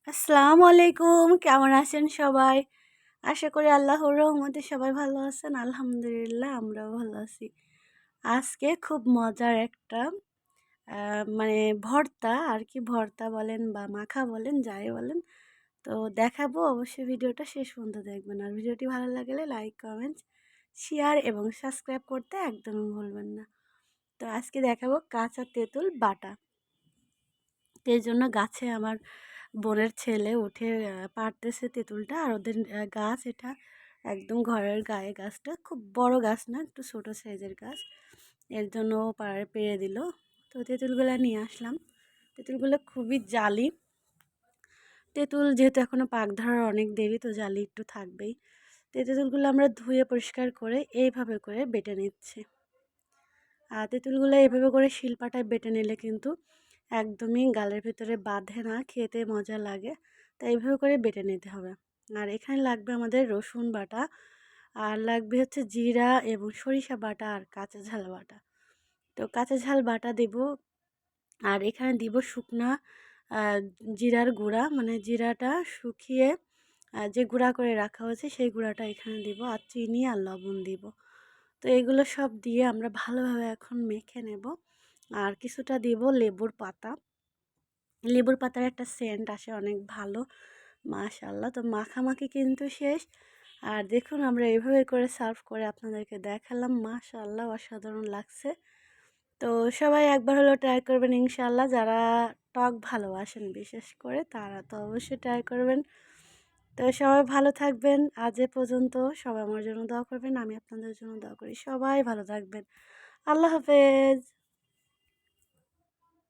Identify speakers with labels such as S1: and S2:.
S1: আসসালামু আলাইকুম। কেমন আছেন সবাই? আশা করি আল্লাহর রহমতে সবাই ভালো আছেন। আলহামদুলিল্লাহ আমরাও ভালো আছি। আজকে খুব মজার একটা আ মানে ভর্তা আরকি ভর্তা বলেন বা মাখা বলেন যাই বলেন। তো দেখাবো অবশ্যই ভিডিওটা শেষ পর্যন্ত দেখবেন। আর ভিডিওটি ভালো লাগলে লাইক, কমেন্ট, শেয়ার এবং সাবস্ক্রাইব করতে একদমই ভুলবেন না। তো আজকে দেখাবো কাঁচা তেঁতুল বাটা। তো এইজন্য গাছে আমার বোনের ছেলে উঠে পাড়তেছে তেঁতুলটা। আর ওদের গাছ এটা একদম ঘরের গায়ে গাছটা। খুব বড় গাছ না, একটু ছোট সাইজের গাছ। এর জন্য ও পেড়ে দিল। তো তেঁতুলগুলা নিয়ে আসলাম। তেঁতুলগুলো খুবই জালি। তেঁতুল যেহেতু এখনও পাক ধরার অনেক দেরি, তো জালি একটু থাকবেই। তো তেঁতুলগুলো আমরা ধুয়ে পরিষ্কার করে এইভাবে করে বেটে নিচ্ছি। আর তেঁতুলগুলো এভাবে করে শিলপাটায় বেটে নিলে কিন্তু একদমই গালের ভিতরে বাঁধে না, খেতে মজা লাগে। তাই এইভাবে করে বেটে নিতে হবে। আর এখানে লাগবে আমাদের রসুন বাটা, আর লাগবে হচ্ছে জিরা এবং সরিষা বাটা আর কাঁচা ঝাল বাটা। তো কাঁচা ঝাল বাটা দেব। আর এখানে দিব শুকনা জিরার গুঁড়া, মানে জিরাটা শুকিয়ে যে গুঁড়া করে রাখা হয়েছে সেই গুঁড়াটা এখানে দিব। আর চিনি আর লবণ দিব। তো এগুলো সব দিয়ে আমরা ভালোভাবে এখন মেখে নেব। আর কিছুটা দিব লেবুর পাতা। লেবুর পাতার একটা সেন্ট আসে অনেক ভালো, মাশাআল্লাহ। তো মাখামাখি কিন্তু শেষ। আর দেখুন আমরা এইভাবে করে সার্ভ করে আপনাদেরকে দেখালাম, মাশাআল্লাহ অসাধারণ লাগছে। তো সবাই একবার হলেও ট্রাই করবেন ইনশাআল্লাহ। যারা টক ভালোবাসেন বিশেষ করে তারা তো অবশ্যই ট্রাই করবেন। তো সবাই ভালো থাকবেন। আজ এ পর্যন্ত। সবাই আমার জন্য দোয়া করবেন, আমি আপনাদের জন্য দোয়া করি। সবাই ভালো থাকবেন। আল্লাহ হাফেজ।